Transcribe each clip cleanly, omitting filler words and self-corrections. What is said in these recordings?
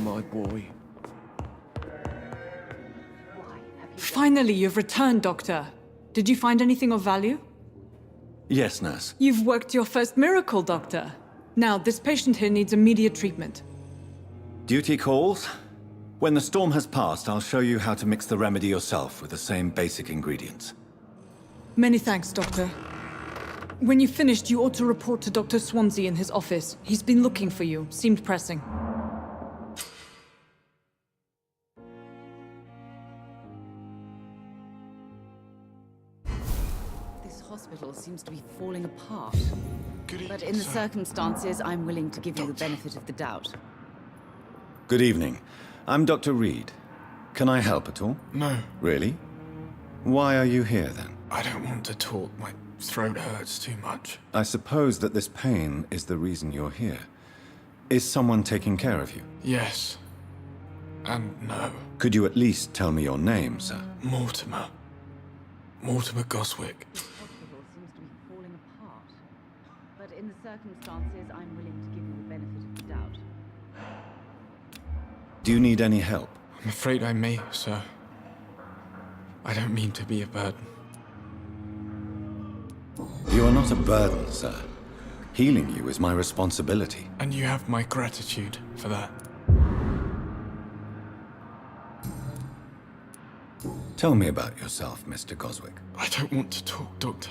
my boy. Finally, you've returned, Doctor. Did you find anything of value? Yes, nurse. You've worked your first miracle, Doctor. Now, this patient here needs immediate treatment. Duty calls. When the storm has passed, I'll show you how to mix the remedy yourself with the same basic ingredients. Many thanks, Doctor. When you've finished, you ought to report to Dr. Swansea in his office. He's been looking for you. Seemed pressing. This hospital seems to be falling apart. But in the circumstances, I'm willing to give you the benefit of the doubt. Good evening. I'm Dr. Reid. Can I help at all? No, Really? Why are you here, then? I don't want to talk. My throat hurts too much. I suppose that this pain is the reason you're here. Is someone taking care of you? Yes. And no. Could you at least tell me your name, sir? Mortimer. Mortimer Goswick. This hospital seems to be falling apart. But in the circumstances, I'm willing to give you the benefit of the doubt. Do you need any help? I'm afraid I may, sir. I don't mean to be a burden. You are not a burden, sir. Healing you is my responsibility. And you have my gratitude for that. Tell me about yourself, Mr. Goswick. I don't want to talk, Doctor.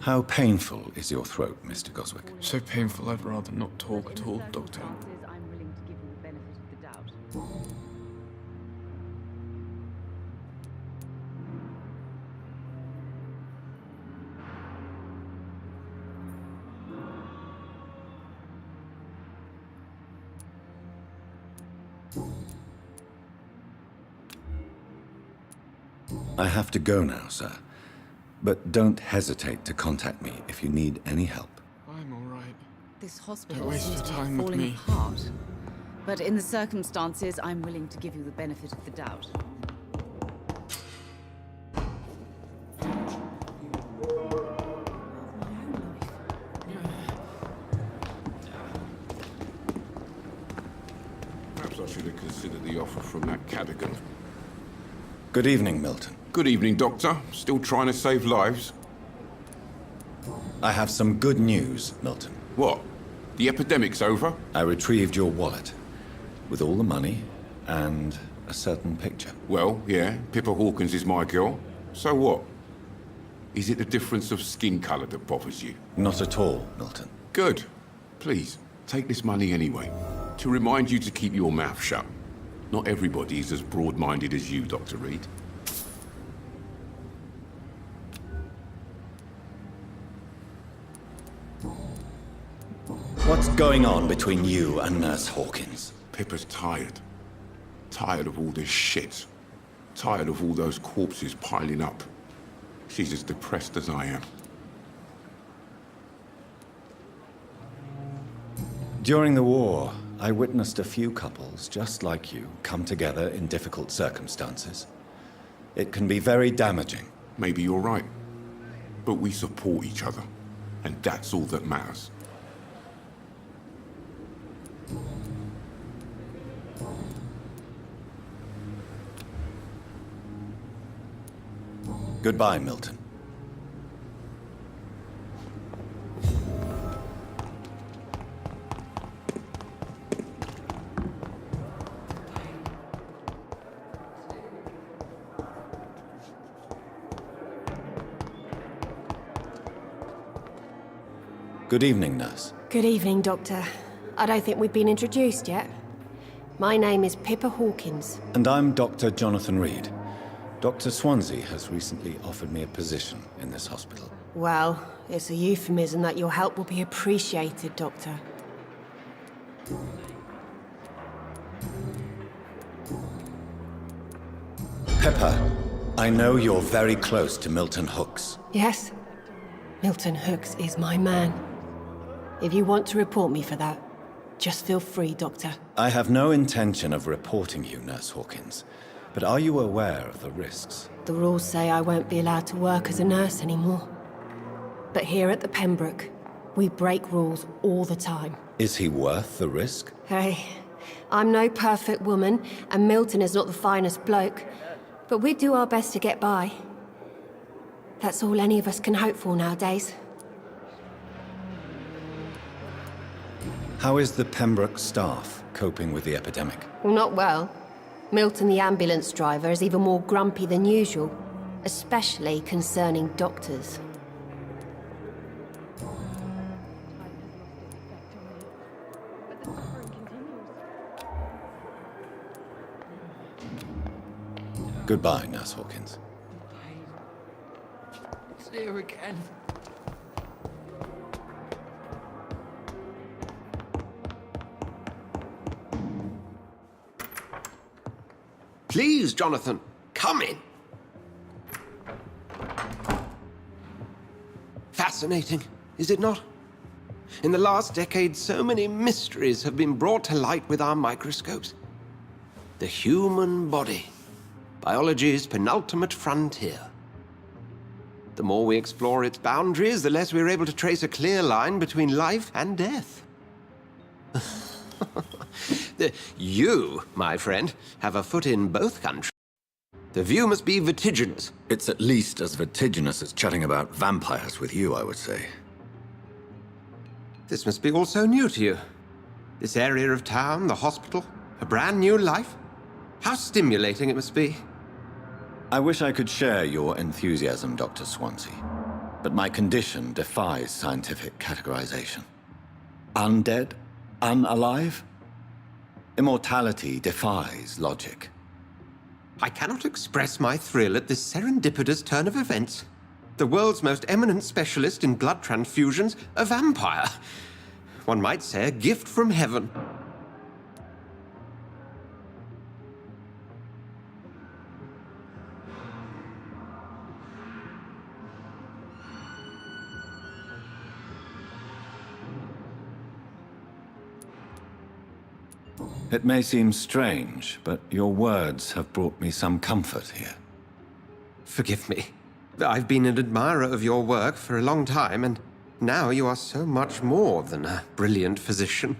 How painful is your throat, Mr. Goswick? So painful I'd rather not talk at all, Doctor. Circumstances, I'm willing to give you the benefit of the doubt. I have to go now, sir. But don't hesitate to contact me if you need any help. I'm all right. This hospital Don't waste seems your to be time with falling me. apart. But in the circumstances, I'm willing to give you the benefit of the doubt. Perhaps I should have considered the offer from that Cadogan. Good evening, Milton. Good evening, Doctor. Still trying to save lives? I have some good news, Milton. What? The epidemic's over? I retrieved your wallet with all the money and a certain picture. Well, yeah, Pippa Hawkins is my girl. So what? Is it the difference of skin colour that bothers you? Not at all, Milton. Good. Please, take this money anyway. To remind you to keep your mouth shut. Not everybody is as broad-minded as you, Dr. Reid. What's going on between you and Nurse Hawkins? Pippa's tired. Tired of all this shit. Tired of all those corpses piling up. She's as depressed as I am. During the war, I witnessed a few couples just like you come together in difficult circumstances. It can be very damaging. Maybe you're right. But we support each other. And that's all that matters. Goodbye, Milton. Good evening, nurse. Good evening, Doctor. I don't think we've been introduced yet. My name is Pippa Hawkins. And I'm Dr. Jonathan Reid. Dr. Swansea has recently offered me a position in this hospital. Well, it's a euphemism that your help will be appreciated, Doctor. Pippa, I know you're very close to Milton Hooks. Yes? Milton Hooks is my man. If you want to report me for that, just feel free, Doctor. I have no intention of reporting you, Nurse Hawkins. But are you aware of the risks? The rules say I won't be allowed to work as a nurse anymore. But here at the Pembroke, We break rules all the time. Is he worth the risk? Hey, I'm no perfect woman, and Milton is not the finest bloke, but we do our best to get by. That's all any of us can hope for nowadays. How is the Pembroke staff coping with the epidemic? Well, not well. Milton, the ambulance driver, is even more grumpy than usual, especially concerning doctors. Goodbye, Nurse Hawkins. It's here again. Please, Jonathan, come in. Fascinating, is it not? In the last decade, so many mysteries have been brought to light with our microscopes. The human body, biology's penultimate frontier. The more we explore its boundaries, the less we're able to trace a clear line between life and death. You, my friend, have a foot in both countries. The view must be vertiginous. It's at least as vertiginous as chatting about vampires with you, I would say. This must be all so new to you. This area of town, the hospital, a brand new life. How stimulating it must be. I wish I could share your enthusiasm, Dr. Swansea, but my condition defies scientific categorization. Undead? Unalive? Immortality defies logic. I cannot express my thrill at this serendipitous turn of events. The world's most eminent specialist in blood transfusions, a vampire. One might say a gift from heaven. It may seem strange, but your words have brought me some comfort here. Forgive me. I've been an admirer of your work for a long time, and now you are so much more than a brilliant physician.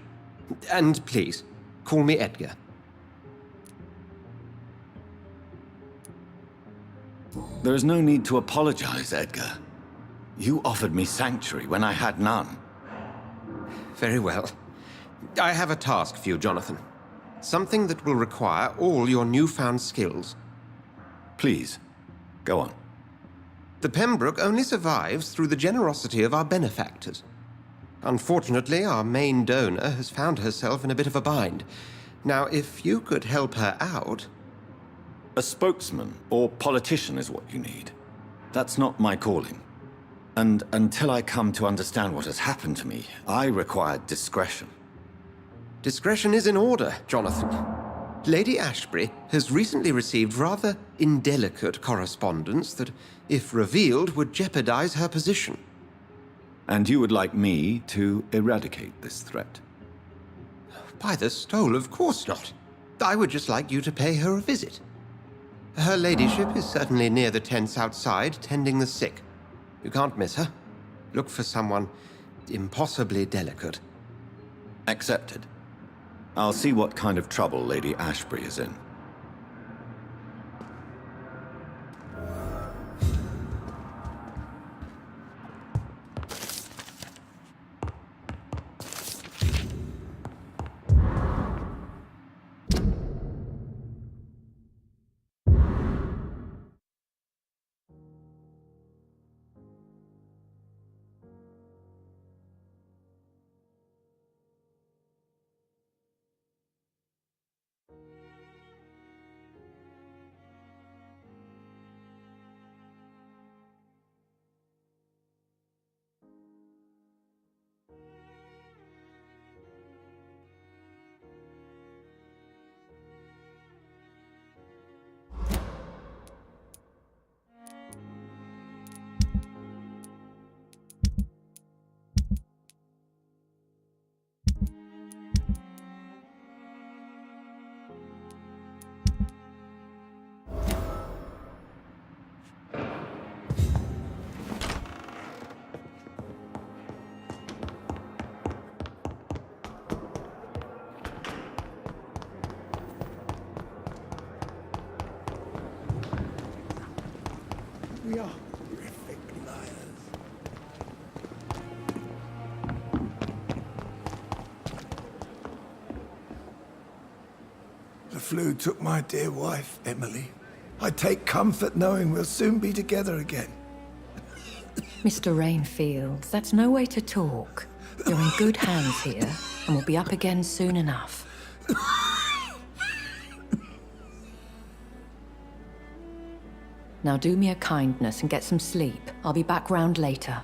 And please, call me Edgar. There is no need to apologize, Edgar. You offered me sanctuary when I had none. Very well. I have a task for you, Jonathan. Something that will require all your newfound skills. Please, go on. The Pembroke only survives through the generosity of our benefactors. Unfortunately, our main donor has found herself in a bit of a bind. Now, if you could help her out... A spokesman or politician is what you need. That's not my calling. And until I come to understand what has happened to me, I require discretion. Discretion is in order, Jonathan. Lady Ashbury has recently received rather indelicate correspondence that, if revealed, would jeopardize her position. And you would like me to eradicate this threat? By the stole, of course not. I would just like you to pay her a visit. Her ladyship is certainly near the tents outside, tending the sick. You can't miss her. Look for someone impossibly delicate. Accepted. I'll see what kind of trouble Lady Ashbury is in. We are horrific liars. The flu took my dear wife, Emily. I take comfort knowing we'll soon be together again. Mr. Rainfield, that's no way to talk. You're in good hands here, and we'll be up again soon enough. Now do me a kindness and get some sleep. I'll be back round later.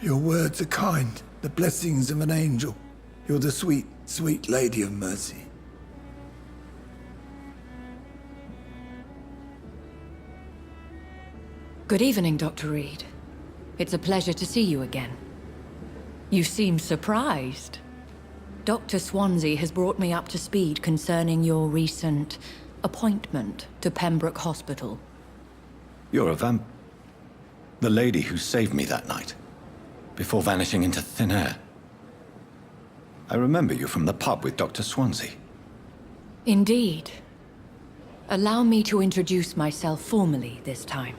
Your words are kind, the blessings of an angel. You're the sweet, sweet Lady of Mercy. Good evening, Dr. Reid. It's a pleasure to see you again. You seem surprised. Dr. Swansea has brought me up to speed concerning your recent appointment to Pembroke Hospital. You're a the lady who saved me that night, before vanishing into thin air. I remember you from the pub with Dr. Swansea. Indeed. Allow me to introduce myself formally this time.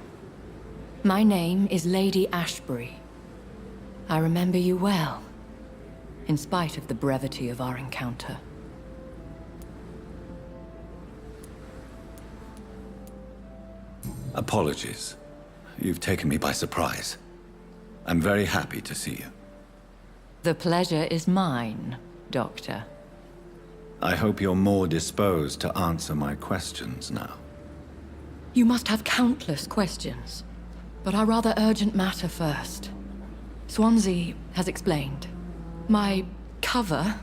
My name is Lady Ashbury. I remember you well, in spite of the brevity of our encounter. Apologies. You've taken me by surprise. I'm very happy to see you. The pleasure is mine, Doctor. I hope you're more disposed to answer my questions now. You must have countless questions, but our rather urgent matter first. Swansea has explained. My cover,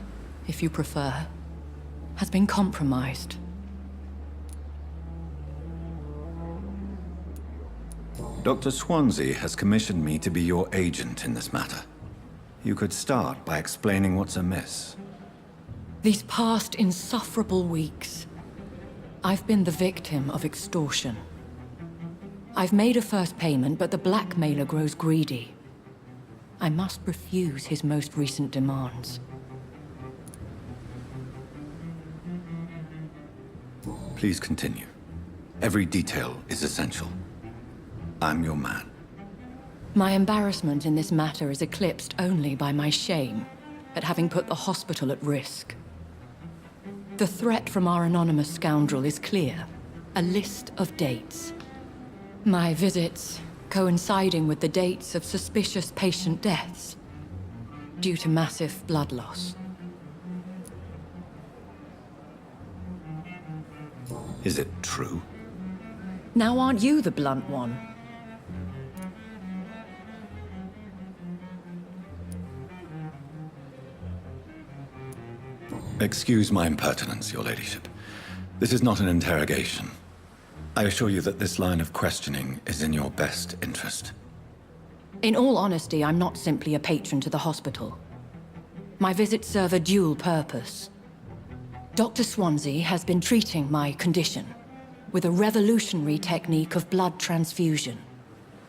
if you prefer, has been compromised. Dr. Swansea has commissioned me to be your agent in this matter. You could start by explaining what's amiss. These past insufferable weeks, I've been the victim of extortion. I've made a first payment, but the blackmailer grows greedy. I must refuse his most recent demands. Please continue. Every detail is essential. I'm your man. My embarrassment in this matter is eclipsed only by my shame at having put the hospital at risk. The threat from our anonymous scoundrel is clear. A list of dates. My visits coinciding with the dates of suspicious patient deaths due to massive blood loss. Is it true? Now aren't you the blunt one? Excuse my impertinence, your ladyship. This is not an interrogation. I assure you that this line of questioning is in your best interest. In all honesty, I'm not simply a patron to the hospital. My visits serve a dual purpose. Dr. Swansea has been treating my condition with a revolutionary technique of blood transfusion.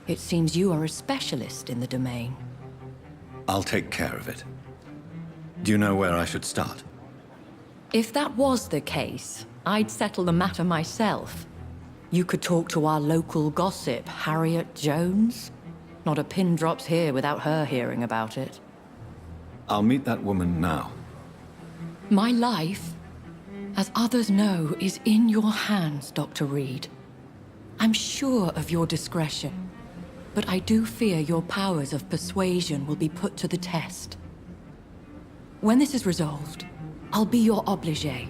It seems you are a specialist in the domain. I'll take care of it. Do you know where I should start? If that was the case, I'd settle the matter myself. You could talk to our local gossip, Harriet Jones. Not a pin drops here without her hearing about it. I'll meet that woman now. My life, as others know, is in your hands, Dr. Reid. I'm sure of your discretion, but I do fear your powers of persuasion will be put to the test. When this is resolved, I'll be your obligé.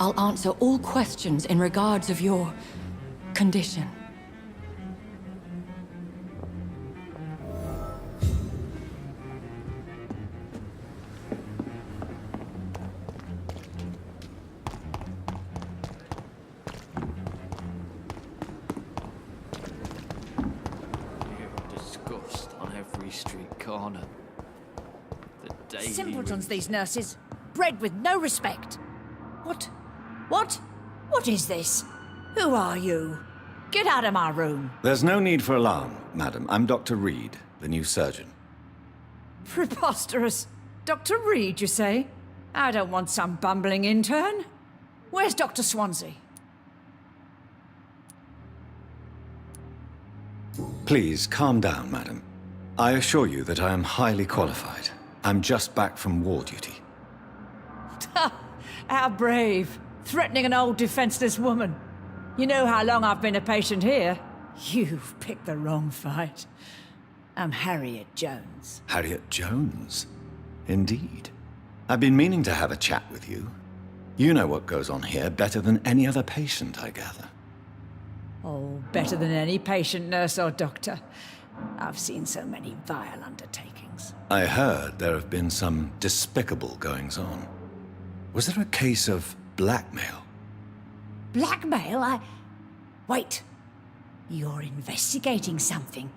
I'll answer all questions in regards of your condition. Disgust on every street corner. The daily Simpletons, these nurses. Bred with no respect. What is this? Who are you? Get out of my room. There's no need for alarm, madam. I'm Dr. Reid, the new surgeon. Preposterous. Dr. Reid, you say? I don't want some bumbling intern. Where's Dr. Swansea? Please, calm down, madam. I assure you that I am highly qualified. I'm just back from war duty. How brave. Threatening an old defenseless woman. You know how long I've been a patient here? You've picked the wrong fight. I'm Harriet Jones. Harriet Jones? Indeed. I've been meaning to have a chat with you. You know what goes on here better than any other patient, I gather. Oh, better than any patient, nurse, or doctor. I've seen so many vile undertakings. I heard there have been some despicable goings-on. Was there a case of blackmail? Blackmail? Wait. You're investigating something.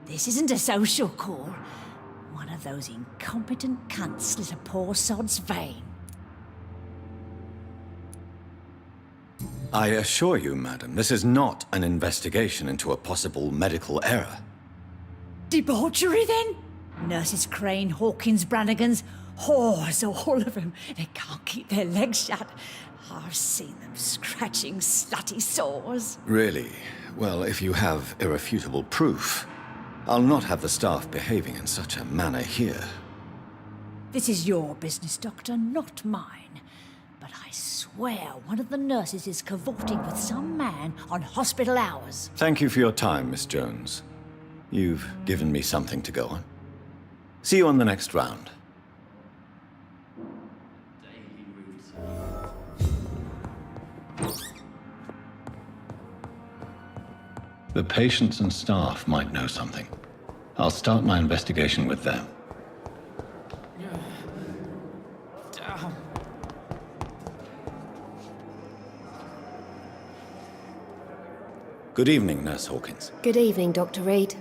This isn't a social call. One of those incompetent cunts slit a poor sod's vein. I assure you, madam, this is not an investigation into a possible medical error. Debauchery, then? Nurses Crane, Hawkins, Brannigans, whores, all of them. They can't keep their legs shut. I've seen them scratching slutty sores. Really? Well, if you have irrefutable proof, I'll not have the staff behaving in such a manner here. This is your business, Doctor, not mine. But I swear one of the nurses is cavorting with some man on hospital hours. Thank you for your time, Miss Jones. You've given me something to go on. See you on the next round. The patients and staff might know something. I'll start my investigation with them. Good evening, Nurse Hawkins. Good evening, Dr. Reid.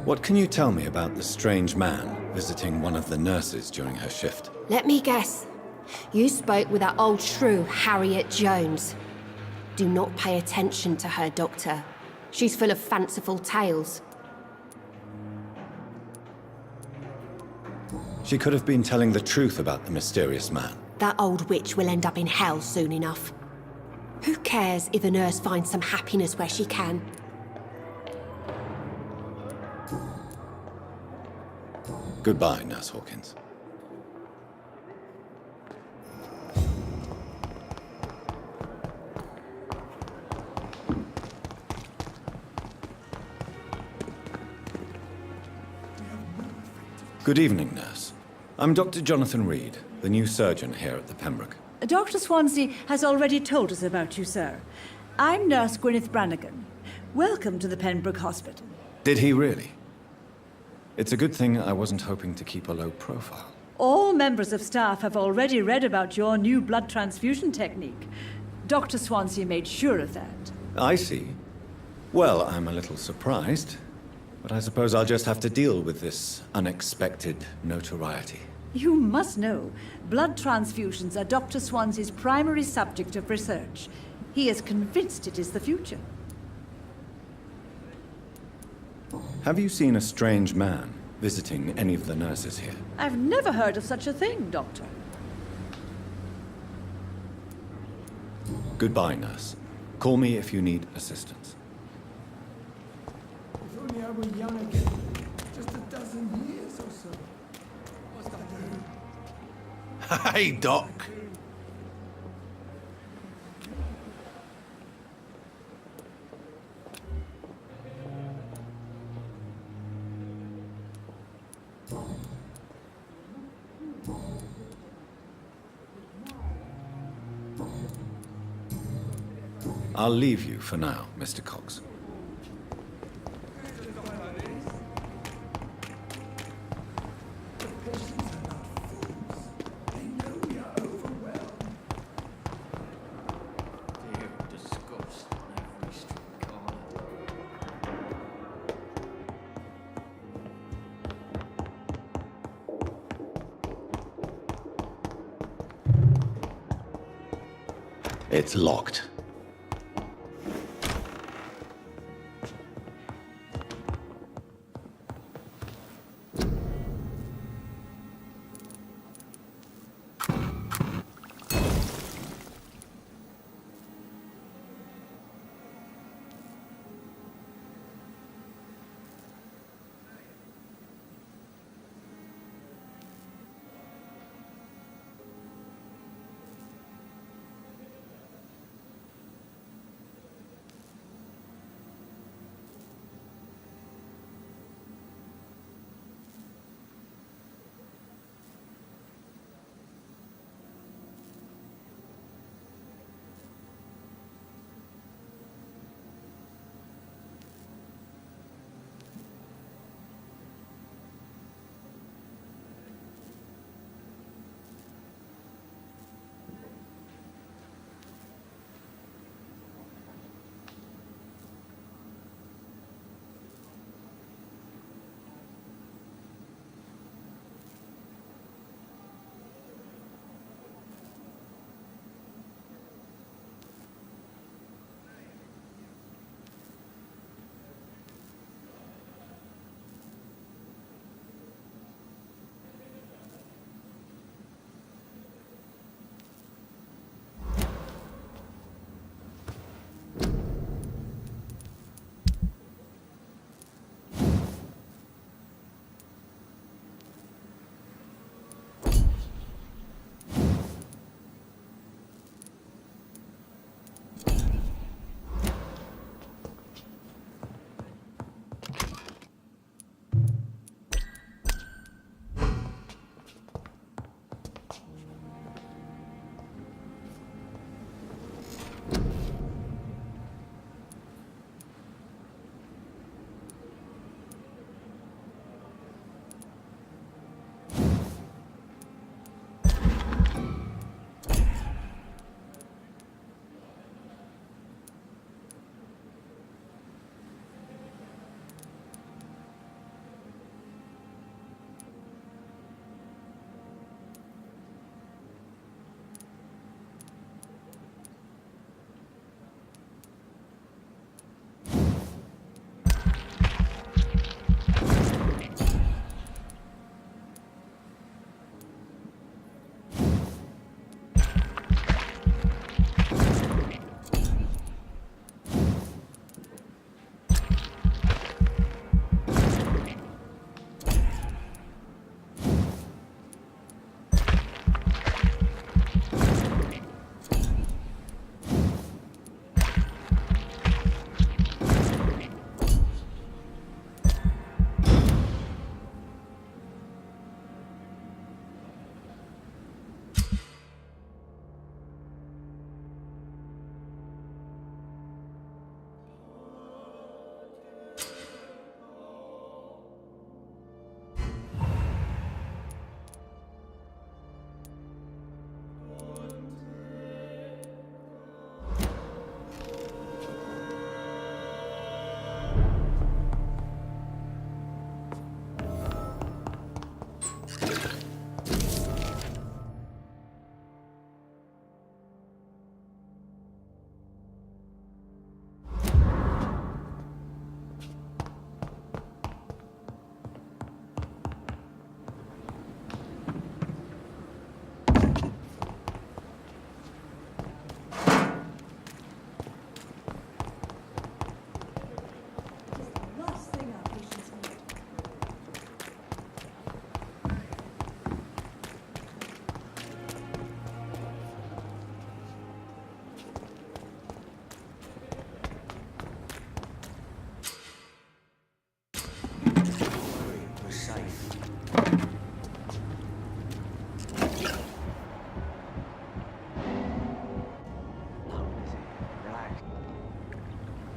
What can you tell me about the strange man visiting one of the nurses during her shift? Let me guess. You spoke with that old shrew, Harriet Jones. Do not pay attention to her, Doctor. She's full of fanciful tales. She could have been telling the truth about the mysterious man. That old witch will end up in hell soon enough. Who cares if a nurse finds some happiness where she can? Goodbye, Nurse Hawkins. Good evening, nurse. I'm Dr. Jonathan Reid, the new surgeon here at the Pembroke. Dr. Swansea has already told us about you, sir. I'm Nurse Gwyneth Brannigan. Welcome to the Pembroke Hospital. Did he really? It's a good thing I wasn't hoping to keep a low profile. All members of staff have already read about your new blood transfusion technique. Dr. Swansea made sure of that. I see. Well, I'm a little surprised, but I suppose I'll just have to deal with this unexpected notoriety. You must know, blood transfusions are Dr. Swansea's primary subject of research. He is convinced it is the future. Have you seen a strange man visiting any of the nurses here? I've never heard of such a thing, Doctor. Goodbye, nurse. Call me if you need assistance. If only I were young again. Just a dozen years or so. What's that? Hey, Doc. I'll leave you for now, Mr. Cox. It's locked.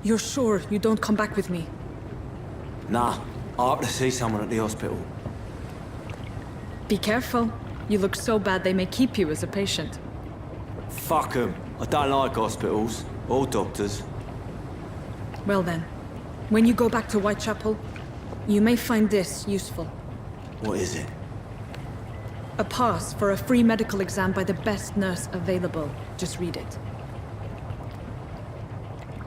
You're sure you don't come back with me? Nah, I have to see someone at the hospital. Be careful. You look so bad they may keep you as a patient. Fuck 'em. I don't like hospitals. Or doctors. Well then, when you go back to Whitechapel, you may find this useful. What is it? A pass for a free medical exam by the best nurse available. Just read it.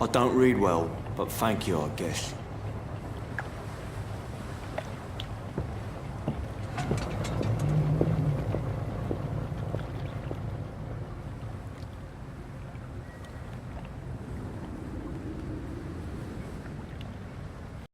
I don't read well, but thank you, I guess.